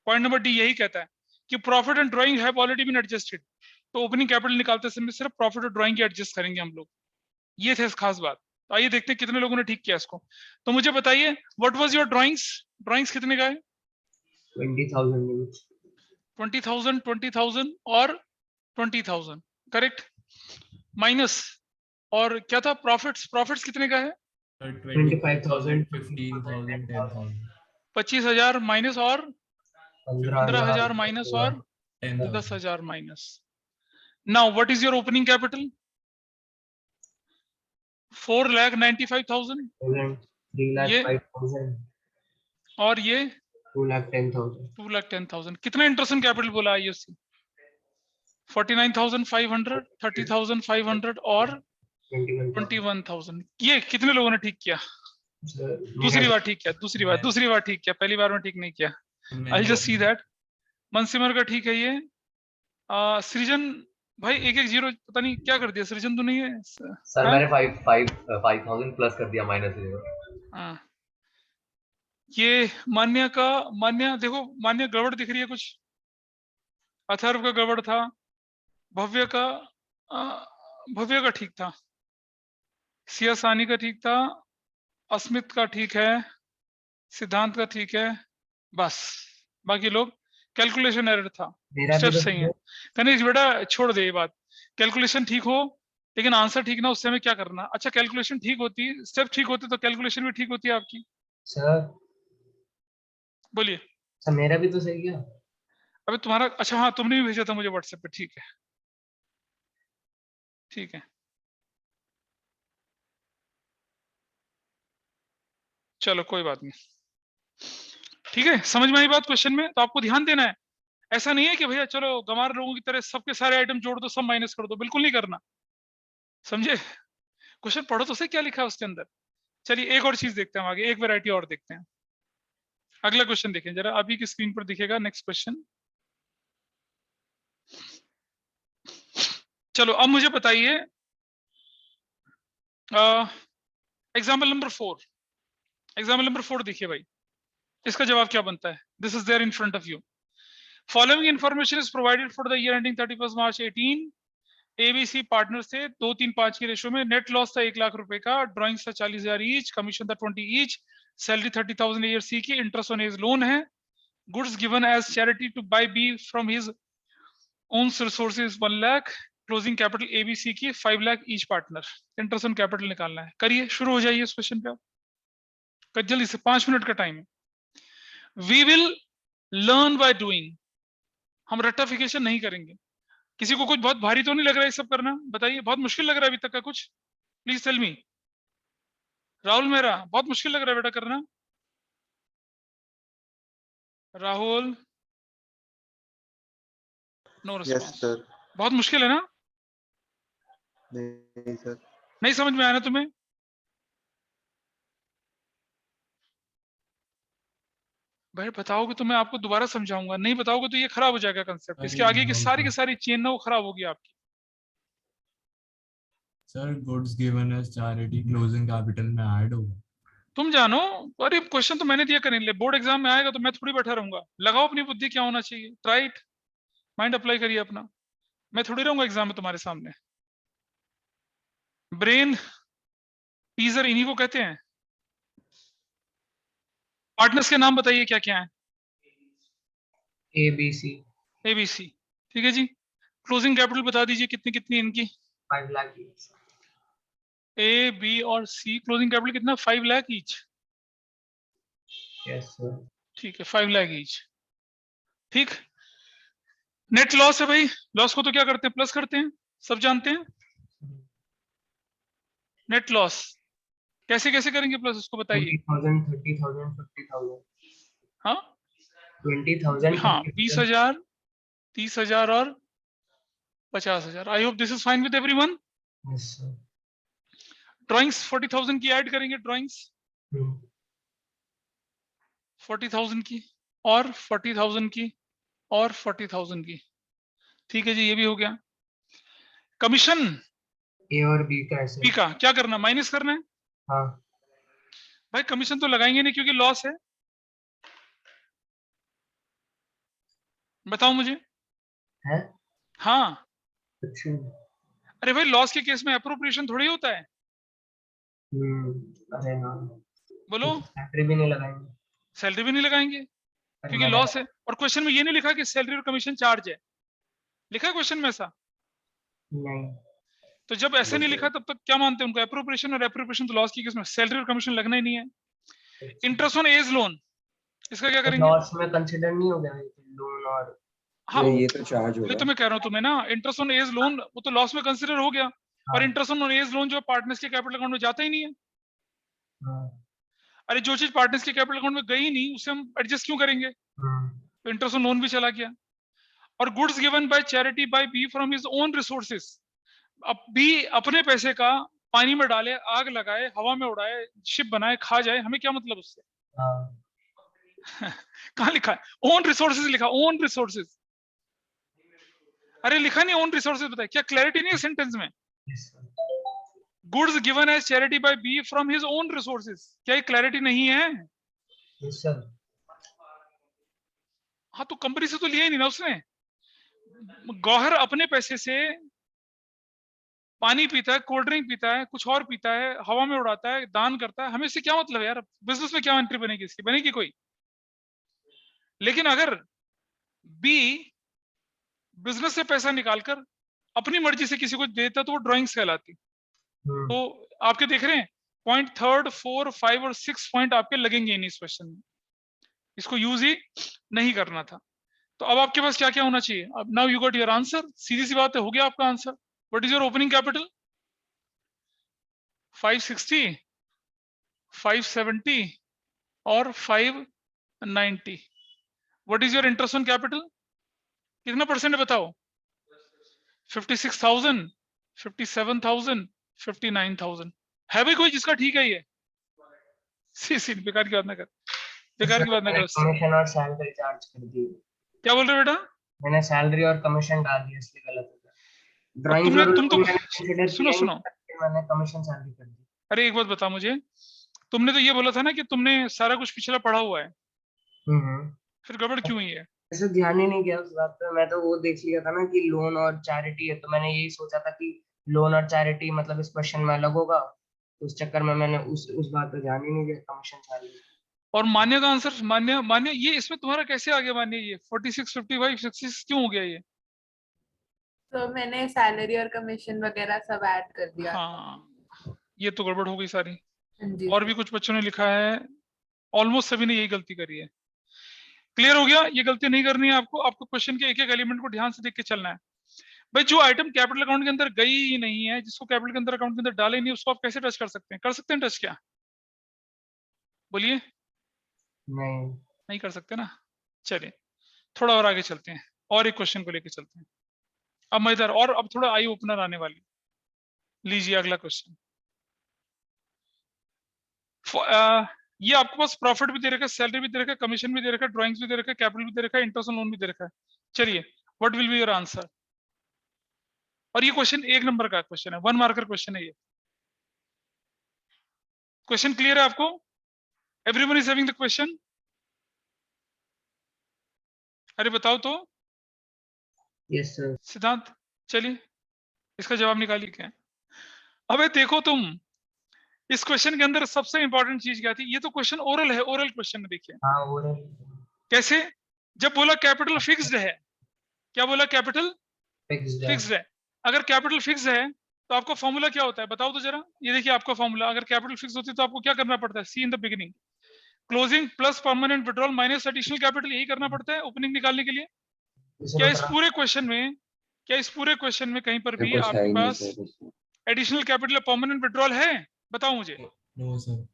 पॉइंट नंबर डी यही कहता है कि profit and drawing have already been adjusted तो ओपनिंग कैपिटल निकालते समय सिर्फ प्रॉफिट और ड्राइंग की एडजस्ट करेंगे हम लोग ये थे खास बात तो आइए देखते हैं कितने लोगों ने ठीक किया इसको तो मुझे बताइए व्हाट वाज योर ड्राइंग्स कितने का है 20,000 20,000 20,000 और 20,000 करेक्ट माइनस और क्या था प्रॉफिट्स कितने का है 25,000 15,000 10,000 25,000 माइनस और 15,000 माइनस और 10,000 10,000 minus now what is your opening capital 4,95,000 3 lakh ये- 5,000 और ये 2 लाख 10,000 2,10,000 कितना इंटरेस्ट ऑन कैपिटल बोला आईएससी 49,500 30,500 और 21,000 ये कितने लोगों ने ठीक किया दूसरी बार ठीक किया दूसरी बार ठीक किया पहली बार में ठीक नहीं किया आई जस्ट सी दैट मनसिमर का ठीक है ये सृजन भाई 110 पता नहीं क्या कर दिया सृजन तो नहीं है सर मैंने 5,000 प्लस कर दिया माइनस 0 हाँ ये मान्य का, मान्य देखो, मान्य गड़बड़ दिख रही है कुछ, अथर्व का गड़बड़ था, भव्य का भव्य का ठीक था, सिया सानी का ठीक था, अस्मित का ठीक है, सिद्धांत का ठीक है, बस बाकी लोग कैलकुलेशन एरर था, मेरा भी स्टेप तो सही है। कनिष्क बेटा छोड़ दे ये बात, कैलकुलेशन ठीक हो लेकिन आंसर ठीक ना, उससे हमें क्या करना। अच्छा कैलकुलेशन ठीक होती, स्टेप ठीक होते तो कैलकुलेशन भी ठीक होती है आपकी। सर। बोलिए। सर मेरा भी तो सही है। अबे तुम्हारा, अच्छा हाँ तुमने भी भेजा था मुझे व्हाट्सएप पे, ठीक है ठीक है, चलो कोई बात नहीं, ठीक है। समझ में आई बात क्वेश्चन में? तो आपको ध्यान देना है, ऐसा नहीं है कि भैया चलो गंवार लोगों की तरह सबके सारे आइटम जोड़ दो, सब माइनस कर दो, बिल्कुल नहीं करना, समझे? क्वेश्चन पढ़ो तो सही क्या लिखा है उसके अंदर। चलिए एक और चीज देखते हैं आगे, एक वैरायटी और देखते हैं। अगला क्वेश्चन देखें जरा, अभी की स्क्रीन पर दिखेगा नेक्स्ट क्वेश्चन। चलो अब मुझे बताइए एग्जाम्पल नंबर 4, एग्जाम्पल नंबर 4 देखिए भाई, इसका जवाब क्या बनता है। This is there in front of you. Following information is provided for the year ending 31 March 18। ABC partners थे 2-3-5 की रेशो में, नेट लॉस था 1 लाख रुपए का, ड्राइंग्स था 40,000 ईच, कमीशन था 20 ईच, सैलरी 30,000 ईयर सी की, इंटरेस्ट ऑन एज लोन है, goods given as charity to by B from his own resources 1 lakh, closing capital ABC की 5 lakh each partner, interest on capital निकालना है। करिए, शुरू हो जाइए इस क्वेश्चन पे आप जल्दी से, 5 मिनट का टाइम है। We will learn by doing, हम रेक्टिफिकेशन नहीं करेंगे। किसी को कुछ बहुत भारी तो नहीं लग रहा है सब करना? बताइए, बहुत मुश्किल लग रहा है अभी तक का कुछ? Please tell me. Rahul Mehra, बहुत मुश्किल लग रहा है बेटा करना? Rahul, no response. सर। बहुत मुश्किल है ना? नहीं सर। नहीं समझ में आया ना तुम्हें? भाई बताओगे तो मैं आपको दोबारा समझाऊंगा, नहीं बताओगे तो ये खराब हो जाएगा कंसेप्ट, इसके आगे की सारी चेन ना वो खराब होगी आपकी। Sir goods given as charity closing capital में ऐड होगा। तुम जानो, अरे क्वेश्चन तो मैंने दिया करेंगे, बोर्ड एग्जाम में आएगा तो मैं थोड़ी बैठा रहूंगा। लगाओ अपनी बुद्धि, क्या होना चाहिए, ट्राई इट, माइंड अप्लाई करिए अपना। मैं थोड़ी रहूंगा एग्जाम में तुम्हारे सामने। ब्रेन टीजर इन्हीं को कहते हैं। पार्टनर्स के नाम बताइए क्या क्या है? एबीसी एबीसी, ठीक है जी। क्लोजिंग कैपिटल बता दीजिए कितनी कितनी इनकी? 5 लाख ईच। ए बी और सी क्लोजिंग कैपिटल कितना? 5 लाख ईच। Yes sir. ठीक है, 5 लाख ईच, ठीक। नेट लॉस है भाई, लॉस को तो क्या करते हैं, प्लस करते हैं, सब जानते हैं। नेट लॉस कैसे कैसे करेंगे प्लस, उसको बताइए। 20,000 30,000 50,000। हाँ 20,000 हाँ, 30,000। 20,000 30,000 और 50,000। I hope this is fine with everyone. Yes sir. Drawings 40,000 की ऐड करेंगे, ड्राइंग्स हम्म। 40,000 की और 40,000 की और 40,000 की, ठीक है जी, ये भी हो गया। कमीशन ए और बी का ऐसे। बी का क्या करना, माइनस करना है। हाँ। भाई कमीशन तो लगाएंगे नहीं क्योंकि लॉस है, बताओ मुझे। है। हाँ, अच्छा। अरे भाई लॉस के केस में अप्रोप्रिएशन थोड़ी होता है, अरे हाँ। बोलो। सैलरी भी नहीं लगाएंगे। सैलरी भी नहीं लगाएंगे पर क्योंकि मैंने लॉस है। और क्वेश्चन में ये नहीं लिखा कि सैलरी और कमीशन चार्ज है, लिखा है क्वेश्चन में ऐसा? नहीं। तो जब ऐसे नहीं लिखा तब तक क्या मानते हैं उनको, एप्रोप्रिएशन, और एप्रोप्रिएशन तो लॉस की केस में सैलरी और कमीशन लगना ही नहीं है। इंटरेस्ट ऑन एज लोन, इसका क्या करेंगे? लॉस में कंसीडर नहीं हो गया लोन और हाँ ये तो चार्ज वही होगा। तो मैं कह रहा हूँ तुम्हें ना, इंटरेस्ट ऑन एज लोन वो तो लॉस में कंसीडर हो गया, हाँ। और इंटरेस्ट ऑन एज लोन जो पार्टनर्स के कैपिटल अकाउंट में जाता ही नहीं है। हाँ। अरे जो चीज पार्टनर्स के कैपिटल अकाउंट में गई नहीं उसे हम एडजस्ट क्यों करेंगे? तो इंटरेस्ट ऑन लोन भी चला गया। और goods given by charity by B from his own resources, अब बी अपने पैसे का पानी में डाले, आग लगाए, हवा में उड़ाए, शिप बनाए, खा जाए, हमें क्या मतलब उससे? कहाँ लिखा है? ओन रिसोर्सेज लिखा, ओन रिसोर्सेज। अरे लिखा नहीं ओन रिसोर्सेज, बताए क्या क्लैरिटी नहीं है सेंटेंस में? Goods given as charity by B from his own resources, क्या ये क्लैरिटी नहीं है? Yes sir. हाँ तो कंपनी से तो लिया ही नहीं ना उसने। गौहर अपने पैसे से पानी पीता है, कोल्ड ड्रिंक पीता है, कुछ और पीता है, हवा में उड़ाता है, दान करता है, हमें इससे क्या मतलब है यार? बिजनेस में क्या एंट्री बनेगी इसकी? बनेगी कोई? लेकिन अगर बी बिजनेस से पैसा निकालकर अपनी मर्जी से किसी को देता तो वो ड्राइंग्स कहलाती। तो आपके देख रहे हैं पॉइंट 3, 4, 5 और 6 पॉइंट आपके लगेंगे नहीं इस क्वेश्चन में। इसको यूज ही नहीं करना था। तो अब आपके पास क्या क्या होना चाहिए? अब now you got your answer. सीधी सी बात है, हो गया आपका answer. What is your opening capital? 560, 570 और 590। What is your interest on capital? कितना परसेंट बताओ? 56,000, 57,000, 59,000। है भाई कोई जिसका ठीक है ये? सी बेकार की बात ना कर, बेकार की बात ना कर। कमीशन और सैलरी चार्ज कर दी। क्या बोल रहे हो बेटा? मैंने सैलरी और कमीशन डाल दिया इसलिए गलत हो गया। अब ड्राइंग्स तुमने और तुम तो मैंने कंसीडर सुनो किया ही सुनो, नहीं, फिर मैंने कमीशन सैलरी कर दी। अरे एक बात बता मुझे, तुमने तो ये बोला था ना कि तुमने सारा कुछ पिछला पढ़ा हुआ है, फिर गड़बड़ क्यों हुई है? ऐसे ध्यान ही नहीं किया उस बात पे। मैं तो वो देख लिया था ना कि लोन और चैरिटी है, तो मैंने यही सोचा था कि लोन और चैरिटी मतलब इस क्वेश्चन में अलग होगा, तो उस चक्कर में मैंने उस बात पे ध्यान ही नहीं दिया, कमीशन सैलरी। और मान्य का आंसर मान्य, मान्य ये इसमें तुम्हारा कैसे आ गया मान्य? ये 46, 55, 66 क्यों हो गया ये? तो मैंने सैलरी और कमीशन वगैरह सब ऐड कर दिया। हाँ ये तो गड़बड़ हो गई सारी। हाँ जी और भी कुछ बच्चों ने लिखा है, ऑलमोस्ट सभी ने यही गलती करी है। क्लियर हो गया? ये गलती नहीं करनी है आपको। आपको क्वेश्चन के एक एक एलिमेंट को ध्यान से देख के चलना है। भाई जो आइटम कैपिटल अकाउंट के अंदर गई ही नहीं है, जिसको कैपिटल के अंदर अकाउंट के अंदर डाले नहीं, उसको आप कैसे टच कर सकते हैं? कर सकते हैं टच क्या? बोलिए। नहीं। नहीं कर सकते ना। चलिए थोड़ा और आगे चलते हैं, और एक क्वेश्चन को लेके चलते हैं। अब मजेदार और अब थोड़ा आई ओपनर आने वाली। लीजिए अगला क्वेश्चन। ये आपके पास प्रॉफिट भी दे रखा है, सैलरी भी दे रखा है, कमीशन भी दे रखा है, ड्राइंग्स भी दे रखा है, कैपिटल भी दे रखा है, इंटरेस्ट लोन भी दे रखा है। चलिए what will be your answer? और ये क्वेश्चन 1 नंबर का क्वेश्चन है, 1 मार्कर क्वेश्चन है ये। क्वेश्चन क्लियर है आपको? Everyone is having the question? अरे बताओ तो यस सर। सिद्धांत। चलिए इसका जवाब निकालिए क्या है। अबे देखो तुम, इस क्वेश्चन के अंदर सबसे इंपॉर्टेंट चीज क्या थी? ये तो क्वेश्चन ओरल है, ओरल क्वेश्चन में देखिए हाँ वो कैसे। जब बोला कैपिटल फिक्स्ड है, क्या बोला? कैपिटल फिक्स्ड है। अगर कैपिटल फिक्स है तो आपका फॉर्मूला क्या होता है बताओ तो जरा। ये देखिए आपका फॉर्मूला, अगर कैपिटल फिक्स होती है तो आपको क्या करना पड़ता है? See in the beginning, closing plus permanent withdrawal minus additional capital, यही करना पड़ता है ओपनिंग निकालने के लिए। क्या इस पूरे क्वेश्चन में, क्या इस पूरे क्वेश्चन में कहीं पर भी आपके पास एडिशनल कैपिटल परमानेंट विड्रॉल है? बताओ मुझे, नो सर।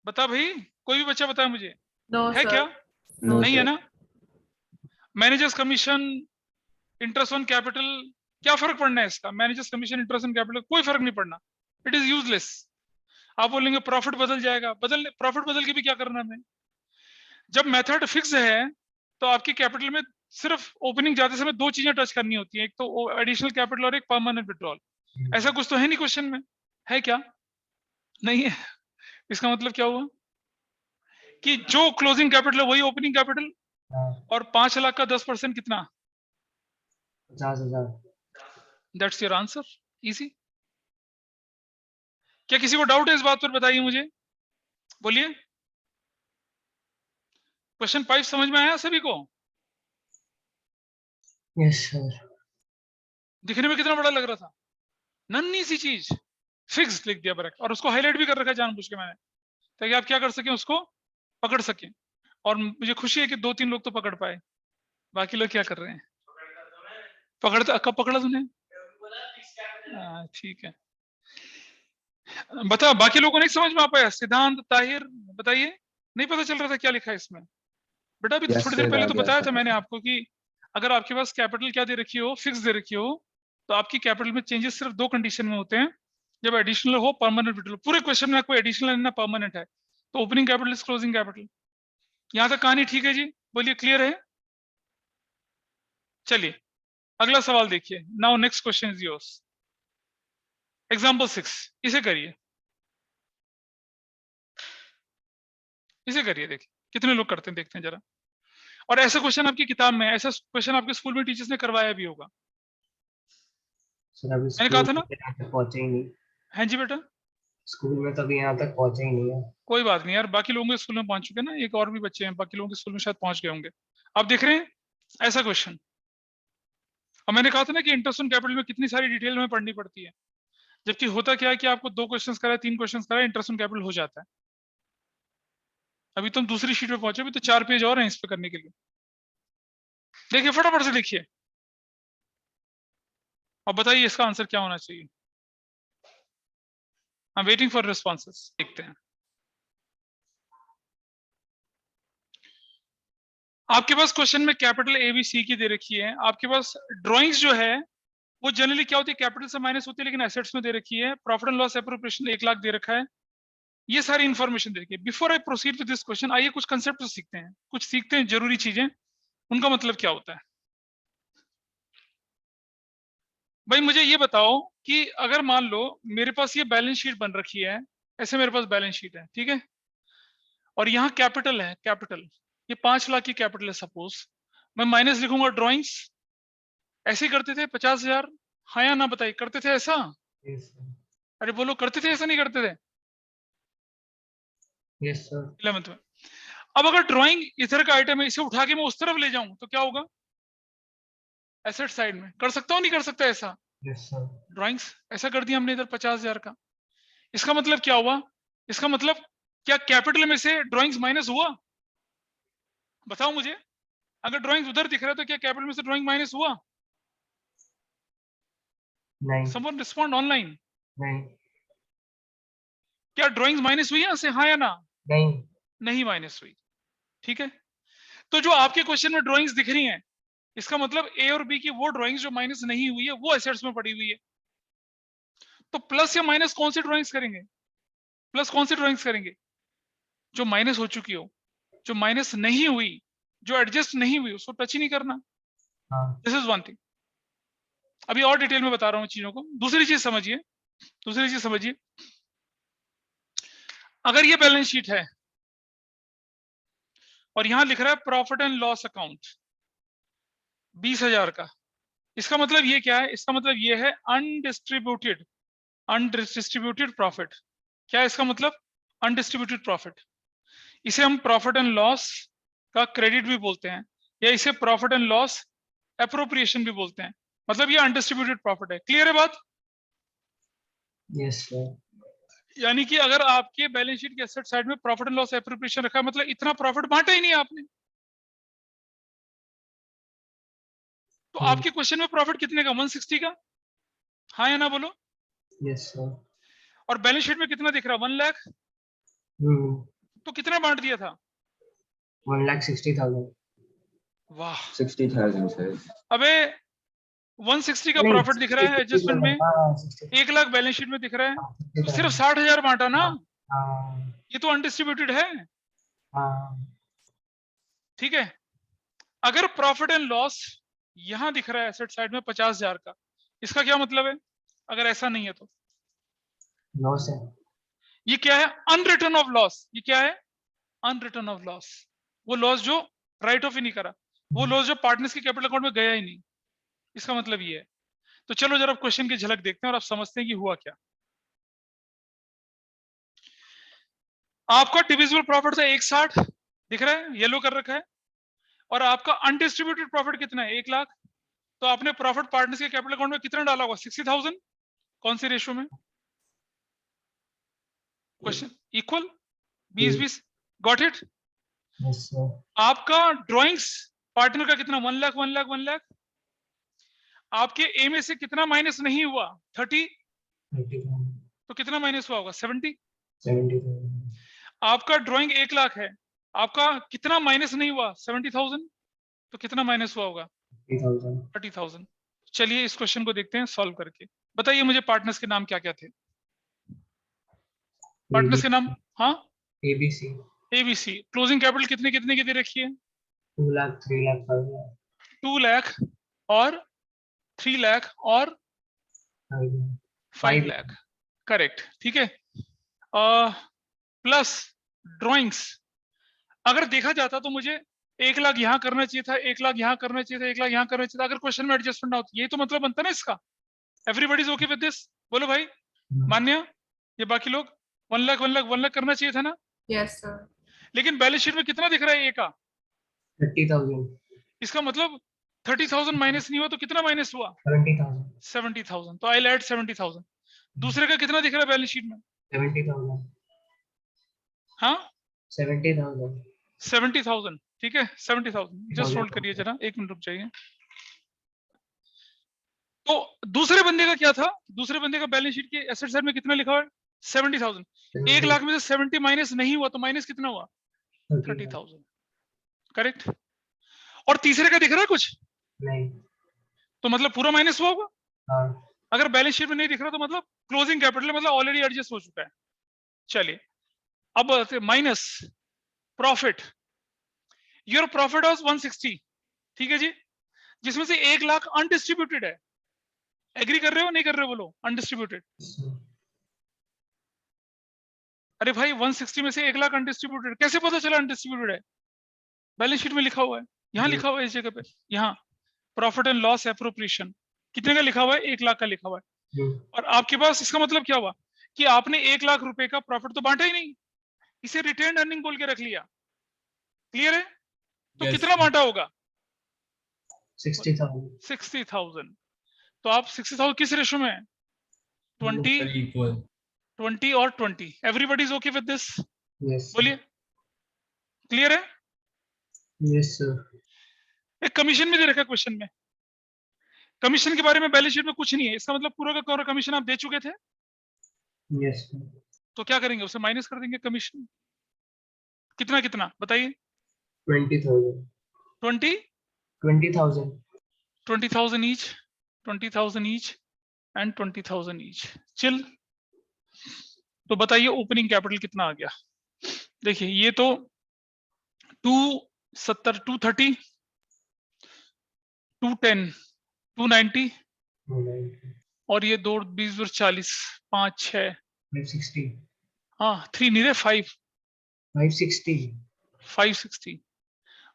बता भाई, कोई भी बच्चा बताए मुझे, नो है सर। क्या? नो नहीं है सर। ना। Managers commission, interest on capital, क्या फर्क पड़ना है इसका? Managers commission, interest on capital, कोई फर्क नहीं पड़ना। It is useless. आप बोलेंगे प्रॉफिट बदल जाएगा, प्रॉफिट बदल के भी क्या करना है? जब मेथड फिक्स है तो आपकी कैपिटल में सिर्फ ओपनिंग जाते समय 2 चीजें टच करनी होती है, एक तो एडिशनल कैपिटल और एक परमानेंट विड्रॉल। ऐसा कुछ तो है नहीं क्वेश्चन में, है क्या? नहीं है। इसका मतलब क्या हुआ कि जो क्लोजिंग कैपिटल है वही ओपनिंग कैपिटल, और 5 लाख का 10% कितना? 50,000। That's your answer. इजी। क्या किसी को डाउट है इस बात पर? बताइए मुझे, बोलिए। क्वेश्चन 5 समझ में आया सभी को? Yes sir. दिखने में कितना बड़ा लग रहा था? नन्ही सी चीज, फिक्स लिख दिया ब्रैकेट, और उसको हाईलाइट भी कर रखा है जानबूझ के मैंने, ताकि आप क्या कर सकें, उसको पकड़ सकें। और मुझे खुशी है कि 2-3 लोग तो पकड़ पाए, बाकी लोग क्या कर रहे हैं? पकड़ता कब पकड़ा तूने? ठीक है। बता, बाकी लोगों को नहीं समझ में आ पाया? सिद्धांत, ताहिर, बताइए। नहीं पता चल रहा था क्या लिखा है इसमें? बेटा अभी थोड़ी देर पहले तो बताया था मैंने आपको कि अगर आपके पास कैपिटल क्या दे रखी हो, फिक्स दे रखी हो, तो आपकी कैपिटल में चेंजेस सिर्फ 2 कंडीशन में होते हैं, जब एडिशनल हो, परमानेंट विड्रॉल। पूरे क्वेश्चन में कोई एडिशनल ना परमानेंट है, तो opening capital is closing capital. यहां तक कहानी ठीक है जी? बोलिए क्लियर है? चलिए अगला सवाल देखिए। Now next question is yours. Example 6, इसे करिए। इसे करिए, देखिए कितने लोग करते हैं, देखते हैं जरा। और ऐसा क्वेश्चन आपकी किताब में है, ऐसा क्वेश्चन आपके स्कूल में टीचर्स ने करवाया भी होगा। सर अभी मैंने कहा स्कूल था ना। में यहाँ तक पहुंचे ही नहीं, हाँ जी बेटा, स्कूल में तो अभी यहाँ तक पहुंचे ही नहीं है। कोई बात नहीं यार, बाकी लोगों के स्कूल में पहुंच चुके हैं ना, एक और भी बच्चे हैं बाकी लोगों के स्कूल में शायद पहुंच गए होंगे। आप देख रहे हैं ऐसा क्वेश्चन। और मैंने कहा था ना कि इंटरेस्ट ऑन कैपिटल में कितनी सारी डिटेल में पढ़नी पड़ती है, जबकि होता क्या है कि आपको 2 क्वेश्चंस कराए, 3 क्वेश्चंस कराए, इंटरेस्ट ऑन कैपिटल हो जाता है। अभी तुम दूसरी शीट पे पहुंचे, अभी तो 4 पेज और हैं इस पे करने के लिए। देखिए फटाफट से लिखिए और बताइए इसका आंसर क्या होना चाहिए। I am waiting for responses. देखते हैं आपके पास क्वेश्चन में कैपिटल ए बी सी की दे रखी है। आपके पास ड्राइंग्स जो है वो जनरली क्या होती है, कैपिटल से माइनस होती है, लेकिन एसेट्स में दे रखी है। Profit and loss appropriation 1 lakh दे रखा है। ये सारी इंफॉर्मेशन दे रखी है। Before I proceed with this question, आइए कुछ कंसेप्ट सीखते हैं, कुछ सीखते हैं जरूरी चीजें, उनका मतलब क्या होता है। भाई मुझे ये बताओ कि अगर मान लो मेरे पास ये बैलेंस शीट बन रखी है, ऐसे मेरे पास बैलेंस शीट है, ठीक है, और यहाँ कैपिटल है, कैपिटल ये 5 लाख की कैपिटल है सपोज। मैं माइनस लिखूंगा ड्रॉइंग्स। ऐसे ही करते थे 50,000, हाँ या ना बताइए, करते थे ऐसा? Yes sir. अरे बोलो, करते थे ऐसा नहीं करते थे यस सर। 11th में? अब अगर ड्राइंग इधर का आइटम है, इसे उठा के मैं उस तरफ ले जाऊं तो क्या होगा? एसेट साइड में कर सकता हूं, नहीं कर सकता ऐसा? Yes sir. ड्राइंग्स ऐसा कर दिया हमने इधर 50,000 का। इसका मतलब क्या हुआ? इसका मतलब क्या कैपिटल में से ड्राइंग्स माइनस हुआ? बताओ मुझे। अगर ड्राइंग्स उधर दिख रहा है तो क्या कैपिटल में से ड्राइंग माइनस हुआ? नहीं। Someone respond online. नहीं। क्या ड्राइंग्स माइनस हुई यहां से, हाँ या ना? नहीं। नहीं माइनस हुई, ठीक है। तो जो आपके क्वेश्चन में ड्राइंग्स दिख रही हैं, इसका मतलब ए और बी की वो ड्राइंग्स जो माइनस नहीं हुई है वो एसेट्स में पड़ी हुई है। तो प्लस या माइनस कौन सी ड्राइंग्स करेंगे? प्लस कौन सी ड्राइंग्स करेंगे? जो माइनस हो चुकी हो, जो माइनस नहीं हुई, जो एडजस्ट नहीं हुई, उसको टच ही नहीं करना। हाँ। This is one thing. अभी और डिटेल में बता रहा हूँ चीजों को। दूसरी चीज समझिए, दूसरी चीज समझिए। अगर ये बैलेंस शीट है और यहां लिख रहा है प्रॉफिट एंड लॉस अकाउंट 20,000 का, इसका मतलब ये क्या है? इसका मतलब ये है अनडिस्ट्रीब्यूटेड, अनडिस्ट्रीब्यूटेड प्रॉफिट। क्या है इसका मतलब? Undistributed profit. इसे हम प्रॉफिट एंड लॉस का क्रेडिट भी बोलते हैं, या इसे प्रॉफिट एंड लॉस एप्रोप्रिएशन भी बोलते हैं। मतलब ये अनडिस्ट्रीब्यूटेड प्रॉफिट है। क्लियर है बात? Yes sir. यानी कि अगर आपके बैलेंस शीट के एसेट साइड में प्रॉफिट एंड लॉस एप्रोप्रिएशन रखा है, मतलब इतना प्रॉफिट बांटा ही नहीं आपने। तो आपके क्वेश्चन में प्रॉफिट कितने का? 160 का, हाँ या ना बोलो। Yes sir. और बैलेंस शीट में कितना दिख रहा है? 1 लाख। तो कितना बांट दिया था? 1,60,000। वाह, 60,000 sir. अबे 160 का प्रॉफिट दिख रहा है एडजस्टमेंट में, 1 लाख बैलेंस शीट में दिख रहा है, तो सिर्फ 60,000 बांटा ना। ये तो अनडिस्ट्रीब्यूटेड है, ठीक है। अगर प्रॉफिट एंड लॉस यहां दिख रहा है एसेट साइड में 50,000 का, इसका क्या मतलब है? अगर ऐसा नहीं है तो लॉस है। ये क्या है? Unreturned of loss. ये क्या है? Unreturned of loss. वो लॉस जो राइट ऑफ ही नहीं करा, वो लॉस जो पार्टनर्स के कैपिटल अकाउंट में गया ही नहीं। इसका मतलब ये है। तो चलो जरा क्वेश्चन की झलक देखते हैं और आप समझते हैं कि हुआ क्या। आपका डिविजिबल प्रॉफिट था 160, दिख रहा है, येलो कर रखा है, और आपका अनडिस्ट्रीब्यूटेड प्रॉफिट कितना है? 1 लाख। तो आपने प्रॉफिट पार्टनर्स के कैपिटल अकाउंट में कितना डाला होगा? 60,000। कौन से रेशियो में? Question equal 20-20। Got it? Yes sir. आपका ड्राइंग्स पार्टनर का कितना? 1 लाख 1 लाख 1 लाख। आपके ए में से कितना माइनस नहीं हुआ? 30। 30,000। तो कितना माइनस हुआ होगा? 70। 70,000। आपका ड्राइंग 1 लाख है, आपका कितना माइनस नहीं हुआ? 70,000। तो कितना माइनस हुआ होगा? 30,000। 30,000। चलिए इस क्वेश्चन को देखते हैं सॉल्व करके। बताइए मुझे पार्टनर्स के नाम क्या क्या थे? पार्टनर्स के नाम? हाँ, ABC। एबीसी। क्लोजिंग कैपिटल कितने कितने की दे रखी है? 2 लाख, 3 लाख, 5 लाख। 2 लाख और 3 लाख और 5 लाख। करेक्ट, ठीक है। प्लस ड्राइंग्स अगर देखा जाता तो मुझे 1 लाख यहाँ करना चाहिए था, 1 लाख यहाँ करना चाहिए था, 1 लाख यहाँ करना चाहिए था, अगर क्वेश्चन में एडजस्टमेंट ना होती। ये तो मतलब बनता ना इसका। Everybody is okay with this? बोलो भाई, मान्य? ये बाकी लोग 1 लाख 1 लाख 1 लाख करना चाहिए था ना? Yes sir. लेकिन बैलेंस शीट में कितना दिख रहा है ए का? 30,000, इसका मतलब 30,000 माइनस नहीं हुआ तो कितना माइनस हुआ? 70,000, 70,000। तो आई विल ऐड 70,000। दूसरे का कितना दिख रहा है बैलेंस शीट में? 70,000, हाँ 70,000, 70,000। ठीक है 70,000। जस्ट होल्ड करिए जरा, 1 मिनट रुक जाइए। तो दूसरे बंदे का क्या था? दूसरे बंदे का बैलेंस शीट के एसेट साइड में कितना लिखा हुआ है? 70,000। 1 लाख में से 70 माइनस नहीं हुआ तो माइनस कितना हुआ? 30,000। करेक्ट। और तीसरे का दिख रहा है कुछ? नहीं, तो मतलब पूरा माइनस हुआ होगा। हाँ, अगर बैलेंस शीट में नहीं दिख रहा तो मतलब क्लोजिंग कैपिटल मतलब ऑलरेडी एडजस्ट हो चुका है। चलिए अब minus profit. Your profit was 160, ठीक है जी, जिसमें से 1 लाख अनडिस्ट्रीब्यूटेड है। एग्री कर रहे हो नहीं कर रहे हो? बोलो अनडिस्ट्रीब्यूटेड। अरे भाई 160 में से 1 लाख अनडिस्ट्रीब्यूटेड, कैसे पता चला अनडिस्ट्रीब्यूटेड है? बैलेंस शीट में लिखा हुआ है, यहाँ लिखा हुआ है इस जगह पे, यहाँ प्रॉफिट एंड लॉस एप्रोप्रिएशन कितने का लिखा हुआ है? 1 लाख का लिखा हुआ है। और आपके पास इसका मतलब क्या हुआ कि आपने 1 लाख रुपए का प्रॉफिट तो बांटा ही नहीं, इसे रिटेन अर्निंग बोल के रख लिया। क्लियर है? तो Yes. कितना बांटा होगा? 60,000, 60,000। तो आप 60,000 किस रेशो में है? 20 Very equal. 20 और 20। Everybody is okay with this? yes, बोलिए क्लियर है? yes sir, एक कमीशन भी दे रखा है क्वेश्चन में। कमीशन के बारे में बैलेंस शीट में कुछ नहीं है, इसका मतलब पूरा का पूरा कमीशन आप दे चुके थे। yes sir, तो क्या करेंगे? उसे माइनस कर देंगे कमीशन। कितना कितना बताइए? 20,000, 20 20,000, 20,000 each, 20,000 each and 20,000 each. Chill. तो बताइए ओपनिंग कैपिटल कितना आ गया? देखिए ये तो 270, 230, 210, 290 और ये 2 20 और 40, 5 6, 560, हाँ 3 नहीं रहे 5, 560, 560।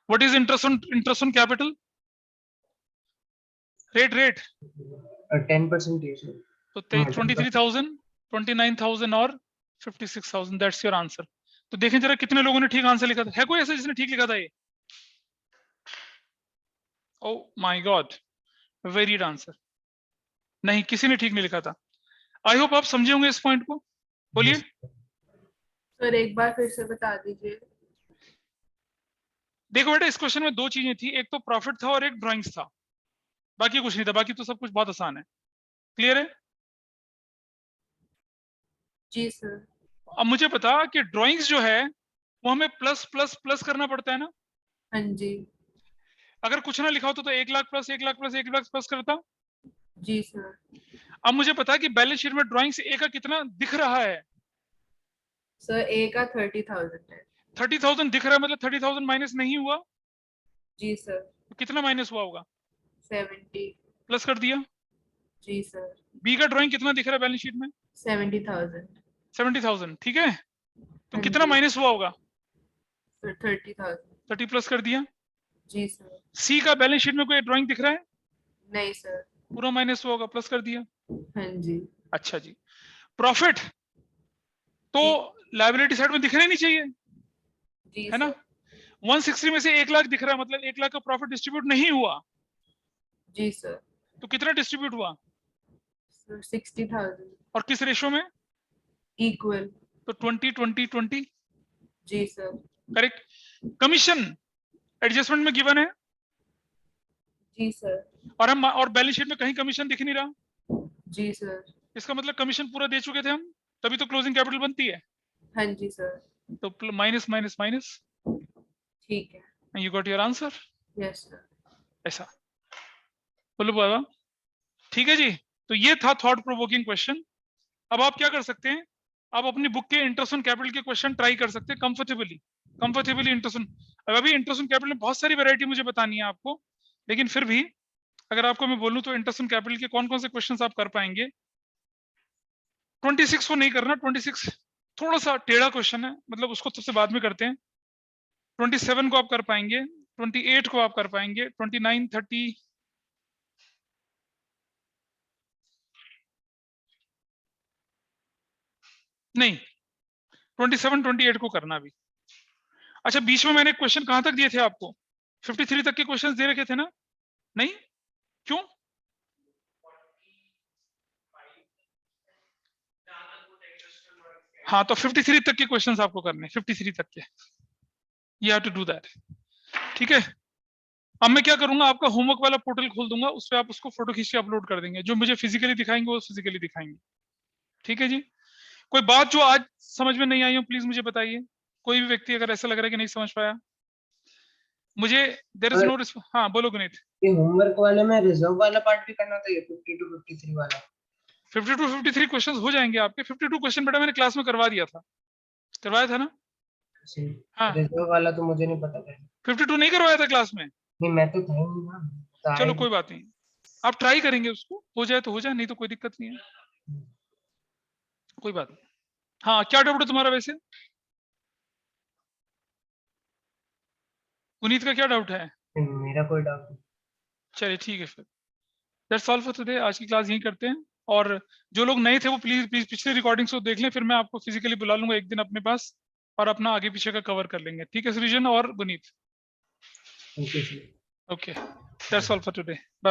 What is interest on capital? Rate 10% है sir, तो हाँ, 23,000, 29,000 और 56,000। That's your answer. तो देखें जरा कितने लोगों ने ठीक आंसर लिखा था। है कोई ऐसा जिसने ठीक लिखा था ये? Oh my God, varied answer. नहीं, किसी ने ठीक नहीं लिखा था। आई होप आप समझे होंगे इस पॉइंट को। बोलिए। सर एक बार फिर से बता दीजिए। देखो बेटा इस क्वेश्चन में 2 चीजें थी, एक तो प्रॉफिट था और एक ड्राइंग्स था, बाकी कुछ नहीं था। बाकी तो सब कुछ बहुत आसान है। क्लियर है? जी सर। अब मुझे पता कि ड्राइंग्स जो है वो हमें प्लस प्लस प्लस करना पड़ता है ना। हाँ जी। अगर कुछ ना लिखा होता तो 1 lakh plus 1 lakh plus 1 lakh plus करता। जी सर। अब मुझे पता है कि बैलेंस शीट में ड्राइंग्स ए का कितना दिख रहा है? सर ए का 30,000 है। 30,000 दिख रहा है, मतलब 30,000 माइनस नहीं हुआ जी सर। तो कितना माइनस हुआ होगा? 70। प्लस कर दिया। जी सर। बी का ड्राइंग कितना दिख रहा है बैलेंस शीट में? 70,000। 70,000। ठीक है, तो हाँ कितना जी। माइनस हुआ होगा? सर 30,000। 30 प्लस कर दिया। जी सर। सी का बैलेंस शीट में कोई ड्राइंग दिख रहा है? नहीं सर। पूरा माइनस हुआ होगा, प्लस कर दिया। हाँ जी। अच्छा जी। प्रॉफिट तो लायबिलिटी साइड में दिखना ही नहीं चाहिए, जी है ना? सर। 160 में से 1 लाख दिख रहा है, मतलब 1 लाख का प्रॉफिट डिस्ट्रीब्यूट नहीं हुआ। जी सर। तो कितना डिस्ट्रीब्यूट हुआ? सर 60,000। और किस रेशो में? इक्वल। तो 20 20 20। जी सर। करेक्ट। कमीशन एडजस्टमेंट में गिवन है जी सर। और बैलेंस शीट में कहीं कमीशन दिख नहीं रहा। जी सर। इसका मतलब कमीशन पूरा दे चुके थे हम, तभी तो क्लोजिंग कैपिटल बनती है। हाँ जी सर। तो माइनस माइनस माइनस, ठीक है। You got your answer. Yes sir. ऐसा बोलो बाबा। ठीक है जी। तो ये था थॉट प्रोवोकिंग क्वेश्चन। अब आप क्या कर सकते हैं, आप अपनी बुक के इंटरेस्ट ऑन कैपिटल के क्वेश्चन ट्राई कर सकते हैं कंफर्टेबली इंटरेस्ट ऑन। अब अभी इंटरेस्ट ऑन कैपिटल में बहुत सारी वैरायटी मुझे बतानी है आपको, लेकिन फिर भी अगर आपको मैं बोलूं तो इंटरेस्ट ऑन कैपिटल के कौन कौन से क्वेश्चन आप कर पाएंगे। 26 को नहीं करना, 26 थोड़ा सा टेढ़ा क्वेश्चन है, मतलब उसको सबसे बाद में करते हैं। 27 को आप कर पाएंगे, 28 को आप कर पाएंगे, 29, 30, नहीं 27, 28 को करना अभी। अच्छा, बीच में मैंने क्वेश्चन कहां तक दिए थे आपको? 53 तक के क्वेश्चंस दे रखे थे ना? नहीं, क्यों? हाँ, तो 53 तक के क्वेश्चंस आपको करने, 53 तक के, you have to do that. ठीक है, अब मैं क्या करूंगा, आपका होमवर्क वाला पोर्टल खोल दूंगा, उस पर आप उसको फोटो खींच के अपलोड कर देंगे। जो मुझे फिजिकली दिखाएंगे वो फिजिकली दिखाएंगे। ठीक है जी। कोई बात जो आज समझ में नहीं आई हो प्लीज मुझे बताइए। कोई भी व्यक्ति अगर ऐसा लग रहा है कि नहीं समझ पाया, मुझे देयर इज नो। हाँ बोलो गुनीत। ये होमवर्क वाले में रिजर्व वाला पार्ट भी करना था, ये 52 53 वाला। 52 53 क्वेश्चंस हो जाएंगे आपके। 52 क्वेश्चन बेटा मैंने क्लास में करवा दिया था, करवाया था ना? हाँ, रिजर्व वाला तो मुझे नहीं पता था। 52 नहीं करवाया था क्लास में? नहीं, मैं तो था ही नहीं ना, तो चलो आए कोई बात नहीं, आप ट्राई करेंगे, उसको हो जाए तो हो जाए, नहीं तो कोई दिक्कत नहीं है, कोई बात नहीं। हाँ, क्या डाउट है तुम्हारा वैसे? पुनीत का क्या डाउट है? मेरा कोई डाउट नहीं। चलिए ठीक है, फिर दैट्स ऑल फॉर टुडे। आज की क्लास यहीं करते हैं, और जो लोग नए थे वो प्लीज प्लीज पिछले रिकॉर्डिंग्स को देख लें, फिर मैं आपको फिजिकली बुला लूंगा एक दिन अपने पास, और अपना आगे पीछे का कवर कर लेंगे। ठीक है सृजन और Gunit? Thank you sir. Okay, that's all for today, bye.